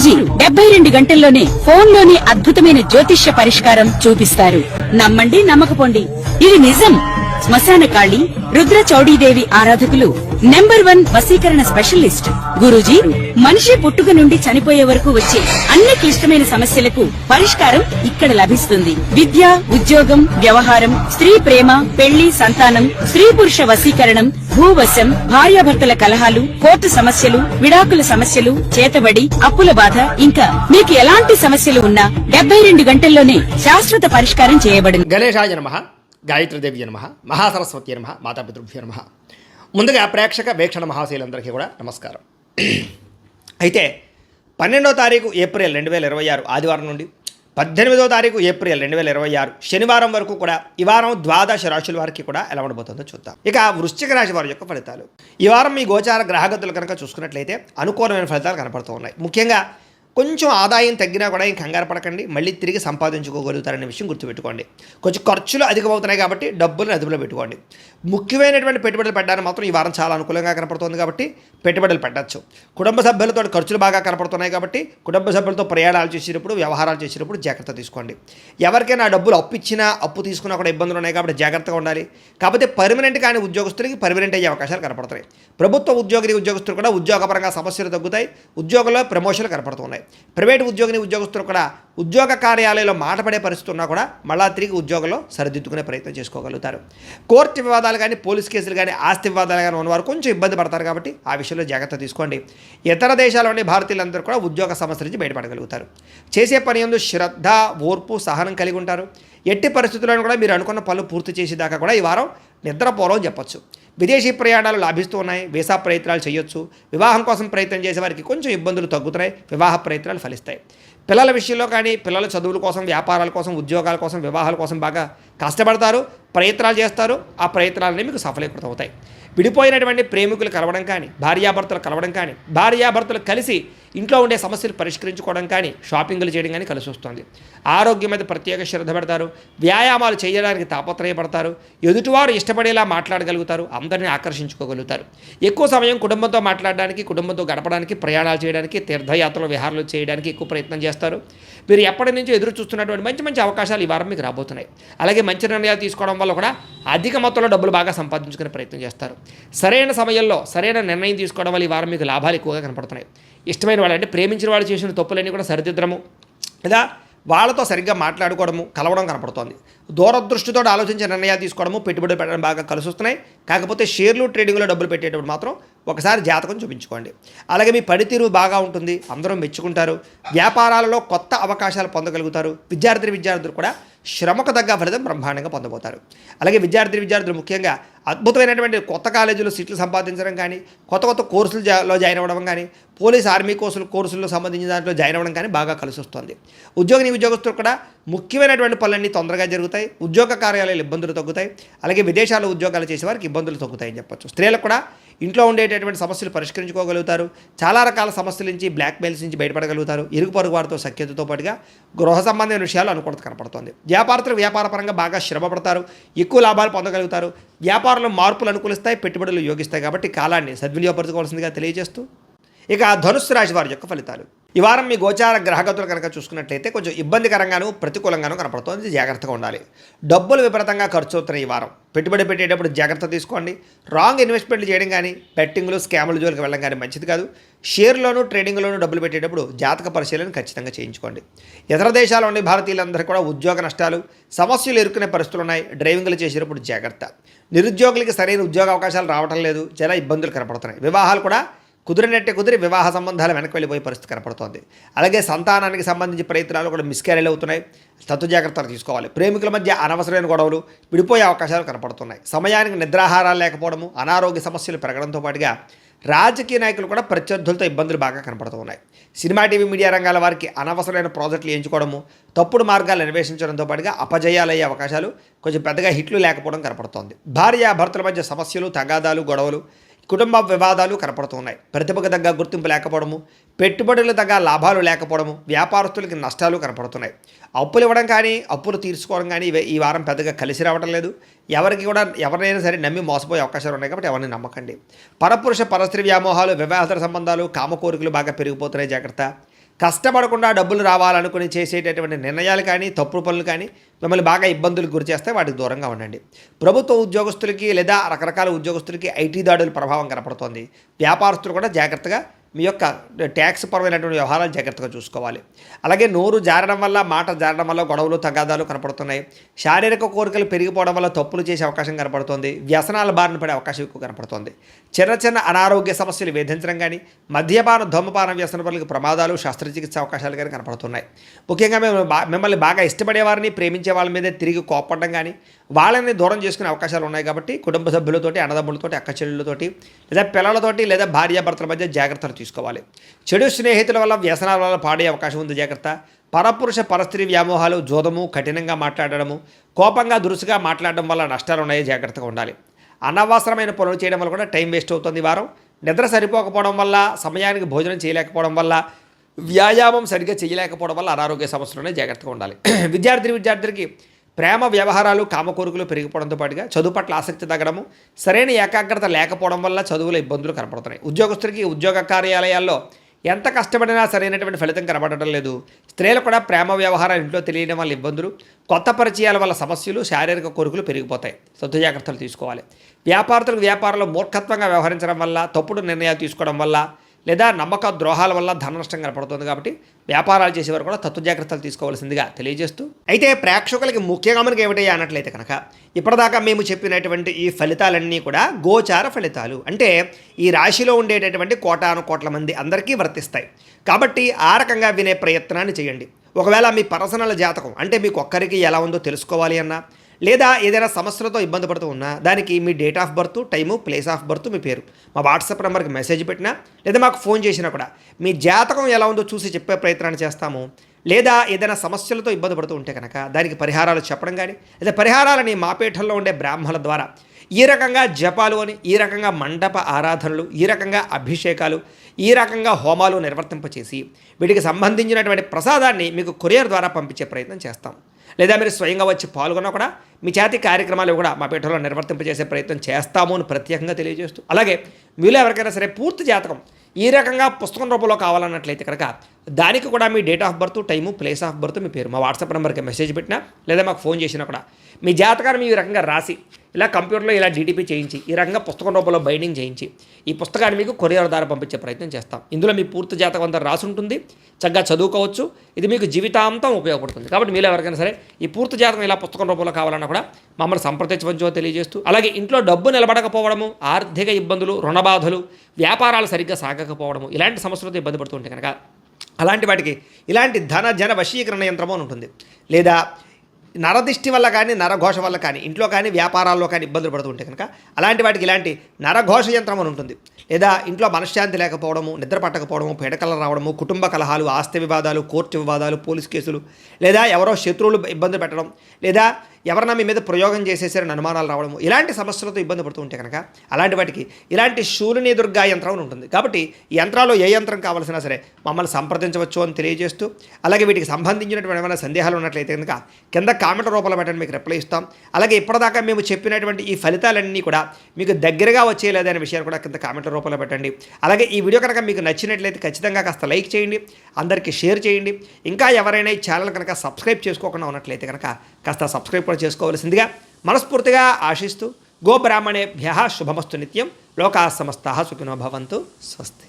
గురూజీ 72 గంటల్లోనే ఫోన్లోని అద్భుతమైన జ్యోతిష్య పరిష్కారం చూపిస్తారు. నమ్మండి, నమ్మకపోండి, ఇది నిజం. శ్మశాన కాళి రుద్ర చౌడీదేవి ఆరాధకులు నంబర్ 1 వశీకరణ స్పెషలిస్ట్. గురూజీ మనిషి పుట్టుక నుండి చనిపోయే వరకు వచ్చే అన్ని క్లిష్టమైన సమస్యలకు పరిష్కారం ఇక్కడ లభిస్తుంది. విద్య, ఉద్యోగం, వ్యవహారం, స్త్రీ ప్రేమ, పెళ్లి, సంతానం, స్త్రీ పురుష వశీకరణం, భూవశం, భార్యాభర్తల కలహాలు, కోర్టు సమస్యలు, విడాకుల సమస్యలు, చేతబడి, అప్పుల బాధ, ఇంకా మీకు ఎలాంటి సమస్యలు ఉన్నా 72 గంటల్లోనే శాశ్వత పరిష్కారం చేయబడింది. గణేశాయ నమః, గాయత్రీదేవి నమః, మహాసరస్వతి నమః, మాతాపితృభ్యో నమః. ముందుగా ప్రేక్షక వీక్షణ మహాశైలందరికీ కూడా నమస్కారం. అయితే 12వ తారీఖు ఏప్రిల్ 2026 ఆదివారం నుండి 18వ తారీఖు ఏప్రిల్ 2026 శనివారం వరకు కూడా ఈ వారం ద్వాదశ రాశుల వారికి కూడా ఎలా ఉండబోతుందో చూద్దాం. ఇక వృశ్చిక రాశి వారి యొక్క ఫలితాలు. ఈ వారం మీ గోచార గ్రహగతులు కనుక చూసుకున్నట్లయితే అనుకూలమైన ఫలితాలు కనపడుతూ ఉన్నాయి. ముఖ్యంగా కొంచెం ఆదాయం తగ్గినా కూడా ఏం కంగారు పడకండి, మళ్ళీ తిరిగి సంపాదించుకోగలుగుతారనే విషయం గుర్తుపెట్టుకోండి. కొంచెం ఖర్చులు అధికమవుతున్నాయి కాబట్టి డబ్బులను అదుపులో పెట్టుకోండి. ముఖ్యమైనటువంటి పెట్టుబడులు పెట్టడానికి మాత్రం ఈ వారం చాలా అనుకూలంగా కనపడుతుంది కాబట్టి పెట్టుబడులు పెట్టచ్చు. కుటుంబ సభ్యులతో ఖర్చులు బాగా కనపడుతున్నాయి కాబట్టి కుటుంబ సభ్యులతో ప్రయాణాలు చేసేటప్పుడు, వ్యవహారాలు చేసేటప్పుడు జాగ్రత్త తీసుకోండి. ఎవరికైనా డబ్బులు అప్పు ఇచ్చినా అప్పు తీసుకున్నా కూడా ఇబ్బందులు ఉన్నాయి కాబట్టి జాగ్రత్తగా ఉండాలి. కాకపోతే పర్మనెంట్ కానీ ఉద్యోగస్తులకి పర్మనెంట్ అయ్యే అవకాశాలు కనపడుతున్నాయి. ప్రభుత్వ ఉద్యోగస్తులు కూడా ఉద్యోగపరంగా సమస్యలు తగ్గుతాయి, ఉద్యోగంలో ప్రమోషన్లు కనపడుతున్నాయి. ప్రైవేటు ఉద్యోగస్తులు కూడా ఉద్యోగ కార్యాలయంలో మాటపడే పరిస్థితి ఉన్నా కూడా మళ్ళా తిరిగి ఉద్యోగంలో సరిదిద్దుకునే ప్రయత్నం చేసుకోగలుగుతారు. కోర్టు వివాదాలు కానీ, పోలీస్ కేసులు కానీ, ఆస్తి వివాదాలు కానీ ఉన్నవారు కొంచెం ఇబ్బంది పడతారు కాబట్టి ఆ విషయంలో జాగ్రత్త తీసుకోండి. ఇతర దేశాల్లోని భారతీయులందరూ కూడా ఉద్యోగ సమస్యల నుంచి బయటపడగలుగుతారు. చేసే పని యందు శ్రద్ధ, ఓర్పు, సహనం కలిగి ఉంటారు. ఎట్టి పరిస్థితుల్లోనూ కూడా మీరు అనుకున్న పనులు పూర్తి చేసేదాకా కూడా ఈ వారం నిద్రపోరని చెప్పొచ్చు. విదేశీ ప్రయాణాలు లాభిస్తూ ఉన్నాయి, వీసా ప్రయత్నాలు చేయొచ్చు. వివాహం కోసం ప్రయత్నం చేసే వారికి కొంచెం ఇబ్బందులు తగ్గుతున్నాయి, వివాహ ప్రయత్నాలు ఫలిస్తాయి. పిల్లల విషయంలో కానీ, పిల్లల చదువుల కోసం, వ్యాపారాల కోసం, ఉద్యోగాల కోసం, వివాహాల కోసం బాగా కష్టపడతారు, ప్రయత్నాలు చేస్తారు. ఆ ప్రయత్నాలన్నీ మీకు సఫలీకృతం అవుతాయి. విడిపోయినటువంటి ప్రేమికులు కలవడం కానీ, భార్యాభర్తలు కలవడం కానీ, భార్యాభర్తలు కలిసి ఇంట్లో ఉండే సమస్యలు పరిష్కరించుకోవడం కానీ, షాపింగ్లు చేయడం కానీ కలిసి వస్తుంది. ఆరోగ్యం మీద ప్రత్యేక శ్రద్ధ పెడతారు, వ్యాయామాలు చేయడానికి తాపత్రయపడతారు, ఎదుటివారు ఇష్టపడేలా మాట్లాడగలుగుతారు, అందరినీ ఆకర్షించుకోగలుగుతారు. ఎక్కువ సమయం కుటుంబంతో మాట్లాడడానికి, కుటుంబంతో గడపడానికి, ప్రయాణాలు చేయడానికి, తీర్థయాత్రలు, విహారాలు చేయడానికి ఎక్కువ ప్రయత్నం చేస్తారు. మీరు ఎప్పటి నుంచో ఎదురు చూస్తున్నటువంటి మంచి మంచి అవకాశాలు ఈ వారం మీకు రాబోతున్నాయి. అలాగే మంచి నిర్ణయాలు తీసుకోవడం వల్ల కూడా అధిక మొత్తంలో డబ్బులు బాగా సంపాదించుకునే ప్రయత్నం చేస్తారు. సరైన సమయంలో సరైన నిర్ణయం తీసుకోవడం వల్ల ఈ వారం మీకు లాభాలు ఎక్కువగా కనపడుతున్నాయి. ఇష్టమైన వాళ్ళు అంటే ప్రేమించిన వాళ్ళు చేసిన తప్పులన్నీ కూడా సరిదిద్దడము, లేదా వాళ్ళతో సరిగ్గా మాట్లాడుకోవడము, కలవడం కనపడుతోంది. దూరదృష్టితో ఆలోచించే నిర్ణయాలు తీసుకోవడము, పెట్టుబడులు పెట్టడం బాగా కలిసి వస్తున్నాయి. కాకపోతే షేర్లు, ట్రేడింగ్లో డబ్బులు పెట్టేటప్పుడు మాత్రం ఒకసారి జాతకం చూపించుకోండి. అలాగే మీ పనితీరు బాగా ఉంటుంది, అందరూ మెచ్చుకుంటారు. వ్యాపారాలలో కొత్త అవకాశాలు పొందగలుగుతారు. విద్యార్థులు కూడా శ్రమకు తగ్గ ఫలితం బ్రహ్మాండంగా పొందబోతారు. అలాగే విద్యార్థులు ముఖ్యంగా అద్భుతమైనటువంటి కొత్త కాలేజీలో సీట్లు సంపాదించడం కానీ, కొత్త కోర్సులలో జాయిన్ అవ్వడం కానీ, పోలీస్ ఆర్మీ కోర్సుల్లో సంబంధించిన దాంట్లో జాయిన్ అవ్వడం కానీ బాగా కలిసి వస్తుంది. ఉద్యోగస్తులు కూడా ముఖ్యమైనటువంటి పనులన్నీ తొందరగా జరుగుతాయి. ఉద్యోగ కార్యాలయాలు ఇబ్బందులు తగ్గుతాయి. అలాగే విదేశాల్లో ఉద్యోగాలు చేసే వారికి ఇబ్బందులు తగ్గుతాయని చెప్పొచ్చు. స్త్రీలకు కూడా ఇంట్లో ఉండేటటువంటి సమస్యలు పరిష్కరించుకోగలుగుతారు. చాలా రకాల సమస్యల నుంచి, బ్లాక్మెయిల్స్ నుంచి బయటపడగలుగుతారు. ఇరుగు పొరుగు వారితో సఖ్యతతో పాటుగా గృహ సంబంధమైన విషయాలు అనుకూలత కనపడుతుంది. వ్యాపారపరంగా బాగా శ్రమపడతారు, ఎక్కువ లాభాలు పొందగలుగుతారు. వ్యాపారంలో మార్పులు అనుకూలిస్తాయి, పెట్టుబడులు యోగిస్తాయి. కాబట్టి కాలాన్ని సద్వినియోగపరచుకోవాల్సిందిగా తెలియజేస్తూ ఇక ధనుస్సు రాశి వారి యొక్క ఫలితాలు. ఈ వారం మీ గోచార గ్రహగతులు కనుక చూసుకున్నట్లయితే కొంచెం ఇబ్బందికరంగాను, ప్రతికూలంగాను కనపడుతుంది. జాగ్రత్తగా ఉండాలి. డబ్బులు విపరీతంగా ఖర్చు అవుతున్నాయి. ఈ వారం పెట్టుబడి పెట్టేటప్పుడు జాగ్రత్త తీసుకోండి. రాంగ్ ఇన్వెస్ట్మెంట్లు చేయడం కానీ, బెట్టింగ్లు, స్కాముల జోలికి వెళ్ళడం కానీ మంచిది కాదు. షేర్లోను, ట్రేడింగ్లోనూ డబ్బులు పెట్టేటప్పుడు జాతక పరిశీలన ఖచ్చితంగా చేయించుకోండి. ఇతర దేశాల్లోని భారతీయులందరూ కూడా ఉద్యోగ నష్టాలు, సమస్యలు ఎదుర్కొనే పరిస్థితులు ఉన్నాయి. డ్రైవింగ్లు చేసేటప్పుడు జాగ్రత్త. నిరుద్యోగులకి సరైన ఉద్యోగ అవకాశాలు రావడం లేదు, చాలా ఇబ్బందులు కనపడుతున్నాయి. వివాహాలు కూడా కుదిరి వివాహ సంబంధాలు వెనక్కి వెళ్ళిపోయే పరిస్థితి కనపడుతోంది. అలాగే సంతానానికి సంబంధించి ప్రయత్నాలు కూడా మిస్క్యారేజ్ అవుతున్నాయి. జాగ్రత్తలు తీసుకోవాలి. ప్రేమికుల మధ్య అనవసరమైన గొడవలు, విడిపోయే అవకాశాలు కనపడుతున్నాయి. సమయానికి నిద్రాహారాలు లేకపోవడము, అనారోగ్య సమస్యలు పెరగడంతో పాటుగా రాజకీయ నాయకులు కూడా ప్రత్యర్థులతో ఇబ్బందులు బాగా కనపడుతూ ఉన్నాయి. సినిమా, టీవీ, మీడియా రంగాల వారికి అనవసరమైన ప్రాజెక్టులు ఎంచుకోవడము, తప్పుడు మార్గాలు అన్వేషించడంతో పాటుగా అపజయాలయ్యే అవకాశాలు, కొంచెం పెద్దగా హిట్లు లేకపోవడం కనపడుతోంది. భార్యాభర్తల మధ్య సమస్యలు, తగాదాలు, గొడవలు, కుటుంబ వివాదాలు కనపడుతున్నాయి. ప్రతిభకు తగ్గ గుర్తింపు లేకపోవడము, పెట్టుబడులు తగ్గ లాభాలు లేకపోవడము, వ్యాపారస్తులకి నష్టాలు కనపడుతున్నాయి. అప్పులు ఇవ్వడం కానీ, అప్పులు తీర్చుకోవడం కానీ ఈ వారం పెద్దగా కలిసి రావడం లేదు. ఎవరినైనా సరే నమ్మి మోసపోయే అవకాశాలు ఉన్నాయి కాబట్టి ఎవరిని నమ్మకండి. పరపురుష పరస్త్రీ వ్యామోహాలు, వివాహేతర సంబంధాలు, కామ కోరికలు బాగా పెరిగిపోతున్నాయి. జాగ్రత్త. కష్టపడకుండా డబ్బులు రావాలనుకుని చేసేటటువంటి నిర్ణయాలు కానీ తప్పుడు పనులు కానీ మిమ్మల్ని బాగా ఇబ్బందులకు గురి చేస్తే వాటికి దూరంగా ఉండండి. ప్రభుత్వ ఉద్యోగస్తులకి లేదా రకరకాల ఉద్యోగస్తులకి ఐటీ దాడుల ప్రభావం కనపడుతోంది. వ్యాపారస్తులు కూడా జాగ్రత్తగా మీ యొక్క ట్యాక్స్ పరమైనటువంటి వ్యవహారాలు జాగ్రత్తగా చూసుకోవాలి. అలాగే నోరు జారడం వల్ల, మాట జారడం వల్ల గొడవలు తగాదాలు కనపడుతున్నాయి. శారీరక కోరికలు పెరిగిపోవడం వల్ల తప్పులు చేసే అవకాశం కనపడుతుంది. వ్యసనాల బారిన పడే అవకాశం ఎక్కువ కనపడుతుంది. చిన్న చిన్న అనారోగ్య సమస్యలు వేధించడం కానీ, మద్యపాన ధూమపాన వ్యసన పనులకు ప్రమాదాలు, శస్త్రచికిత్స అవకాశాలు కానీ కనపడుతున్నాయి. ముఖ్యంగా మిమ్మల్ని బాగా ఇష్టపడే వారిని, ప్రేమించే వాళ్ళ మీద తిరిగి కోపడడం కానీ, వాళ్ళని దూరం చేసుకునే అవకాశాలు ఉన్నాయి. కాబట్టి కుటుంబ సభ్యులతోటి, అన్నదమ్ములతోటి, అక్క చెల్లెళ్ళతోటి లేదా పిల్లలతోటి లేదా భార్యాభర్తల మధ్య జాగ్రత్తలు తీసుకోవాలి. చెడు స్నేహితుల వల్ల, వ్యసనాల వల్ల పాడే అవకాశం ఉంది, జాగ్రత్త. పరపురుష పరస్త్రీ వ్యామోహాలు, జోదము, కఠినంగా మాట్లాడడము, కోపంగా దురుసుగా మాట్లాడడం వల్ల నష్టాలు ఉన్నాయి, జాగ్రత్తగా ఉండాలి. అనవసరమైన పనులు చేయడం వల్ల కూడా టైం వేస్ట్ అవుతుంది ఈ వారం. నిద్ర సరిపోకపోవడం వల్ల, సమయానికి భోజనం చేయలేకపోవడం వల్ల, వ్యాయామం సరిగ్గా చేయలేకపోవడం వల్ల అనారోగ్య సమస్యలునే జాగ్రత్తగా ఉండాలి. విద్యార్థులకి ప్రేమ వ్యవహారాలు, కామకోరికలు పెరిగిపోవడంతో పాటుగా చదువు పట్ల ఆసక్తి తగ్గడము, సరైన ఏకాగ్రత లేకపోవడం వల్ల చదువుల ఇబ్బందులు కనపడుతున్నాయి. ఉద్యోగస్తులకి ఉద్యోగ కార్యాలయాల్లో ఎంత కష్టపడినా సరైనటువంటి ఫలితం కనబడటం లేదు. స్త్రీలు కూడా ప్రేమ వ్యవహారాలు ఇంట్లో తెలియడం వల్ల ఇబ్బందులు, కొత్త పరిచయాల వల్ల సమస్యలు, శారీరక కోరికలు పెరిగిపోతాయి. సొంత జాగ్రత్తలు తీసుకోవాలి. వ్యాపారంలో మూర్ఖత్వంగా వ్యవహరించడం వల్ల, తప్పుడు నిర్ణయాలు తీసుకోవడం వల్ల లేదా నమ్మక ద్రోహాల వల్ల ధన నష్టం కనపడుతుంది. కాబట్టి వ్యాపారాలు చేసేవారు కూడా తత్వ జాగ్రత్తలు తీసుకోవాల్సిందిగా తెలియజేస్తూ, అయితే ప్రేక్షకులకి ముఖ్యంగా మనకి ఏమిటయ్యా అన్నట్లయితే కనుక, ఇప్పటిదాకా మేము చెప్పినటువంటి ఈ ఫలితాలన్నీ కూడా గోచార ఫలితాలు, అంటే ఈ రాశిలో ఉండేటటువంటి కోటాను కోట్ల మంది అందరికీ వర్తిస్తాయి. కాబట్టి ఆ రకంగా వినే ప్రయత్నాన్ని చేయండి. ఒకవేళ మీ పర్సనల్ జాతకం అంటే మీకు ఒక్కరికి ఎలా ఉందో తెలుసుకోవాలి అన్నా, లేదా ఏదైనా సమస్యలతో ఇబ్బంది పడుతూ ఉన్నా, దానికి మీ date of birth, time, place of birth, మీ పేరు మా వాట్సాప్ నెంబర్కి మెసేజ్ పెట్టినా లేదా మాకు ఫోన్ చేసినా కూడా మీ జాతకం ఎలా ఉందో చూసి చెప్పే ప్రయత్నాన్ని చేస్తాము. లేదా ఏదైనా సమస్యలతో ఇబ్బంది పడుతూ ఉంటే కనుక దానికి పరిహారాలు చెప్పడం కానీ, లేదా పరిహారాలని మా పీఠంలో ఉండే బ్రాహ్మణుల ద్వారా ఈ రకంగా జపాలు అని, ఈ రకంగా మండప ఆరాధనలు, ఈ రకంగా అభిషేకాలు, ఈ రకంగా హోమాలు నిర్వర్తింపచేసి వీటికి సంబంధించినటువంటి ప్రసాదాన్ని మీకు కొరియర్ ద్వారా పంపించే ప్రయత్నం చేస్తాం. లేదా మీరు స్వయంగా వచ్చి పాల్గొన్నా కూడా మీ చేతి కార్యక్రమాలు కూడా మా పీఠంలో నిర్వర్తింపజేసే ప్రయత్నం చేస్తాము అని ప్రత్యేకంగా తెలియజేస్తూ, అలాగే మీలో ఎవరికైనా సరే పూర్తి జాతకం ఈ రకంగా పుస్తకం రూపంలో కావాలన్నట్లయితే కనుక దానికి కూడా మీ date of birth, time, place of birth, మీ పేరు మా వాట్సాప్ నెంబర్కి మెసేజ్ పెట్టినా లేదా మాకు ఫోన్ చేసినా కూడా మీ జాతకాన్ని ఈ రకంగా రాసి ఇలా కంప్యూటర్లో ఇలా డీటీపీ చేయించి ఈ రకంగా పుస్తకం రూపంలో బైండింగ్ చేయించి ఈ పుస్తకాన్ని మీకు కొరియర్ ద్వారా పంపించే ప్రయత్నం చేస్తాం. ఇందులో మీ పూర్తి జాతకం అంతా రాసి ఉంటుంది, చక్కగా చదువుకోవచ్చు. ఇది మీకు జీవితాంతం ఉపయోగపడుతుంది. కాబట్టి మీరు ఎవరికైనా సరే ఈ పూర్తి జాతకం ఇలా పుస్తకం రూపంలో కావాలన్నా కూడా మమ్మల్ని సంప్రదించవచ్చో తెలియజేస్తూ, అలాగే ఇంట్లో డబ్బు నిలబడకపోవడము, ఆర్థిక ఇబ్బందులు, రుణబాధలు, వ్యాపారాలు సరిగ్గా సాగకపోవడము, ఇలాంటి సమస్యలతో ఇబ్బంది పడుతుంటే కనుక అలాంటి వాటికి ఇలాంటి ధన జన వశీకరణ యంత్రము అని ఉంటుంది. లేదా నరదిష్టి వల్ల కానీ, నరఘోష వల్ల కానీ, ఇంట్లో కానీ వ్యాపారాల్లో కానీ ఇబ్బందులు పడుతుంటే కనుక అలాంటి వాటికి ఇలాంటి నరఘోష యంత్రం అని ఉంటుంది. లేదా ఇంట్లో మనశ్శాంతి లేకపోవడము, నిద్ర పట్టకపోవడము, పీడకలు రావడము, కుటుంబ కలహాలు, ఆస్తి వివాదాలు, కోర్టు వివాదాలు, పోలీస్ కేసులు, లేదా ఎవరో శత్రువులు ఇబ్బంది పెట్టడం, లేదా ఎవరన్నా మీ మీద ప్రయోగం చేసేసారని అనుమానాలు రావడము, ఇలాంటి సమస్యలతో ఇబ్బంది పడుతూ ఉంటే కనుక అలాంటి వాటికి ఇలాంటి శూలిని దుర్గా యంత్రం అని ఉంటుంది. కాబట్టి ఈ యంత్రాల్లో ఏ యంత్రం కావాల్సినా సరే మమ్మల్ని సంప్రదించవచ్చు అని తెలియజేస్తూ, అలాగే వీటికి సంబంధించినటువంటి ఏమైనా సందేహాలు ఉన్నట్లయితే కనుక కింద కామెంట్ రూపంలో పెట్టండి, మీకు రిప్లై ఇస్తాం. అలాగే ఇప్పటిదాకా మేము చెప్పినటువంటి ఈ ఫలితాలన్నీ కూడా మీకు దగ్గరగా వచ్చేలేదనే విషయాలు కూడా కింద కామెంట్ల రూపంలో పెట్టండి. అలాగే ఈ వీడియో కనుక మీకు నచ్చినట్లయితే ఖచ్చితంగా కాస్త లైక్ చేయండి, అందరికీ షేర్ చేయండి. ఇంకా ఎవరైనా ఈ ఛానల్ కనుక సబ్స్క్రైబ్ చేసుకోకుండా ఉన్నట్లయితే కనుక కాస్త సబ్స్క్రైబ్ కూడా చేసుకోవాల్సిందిగా మనస్ఫూర్తిగా ఆశిస్తూ, గోబ్రాహ్మణేభ్యః శుభమస్తు నిత్యం, లోకాः సమస్తాः సుఖినో భవంతు. స్వస్తి.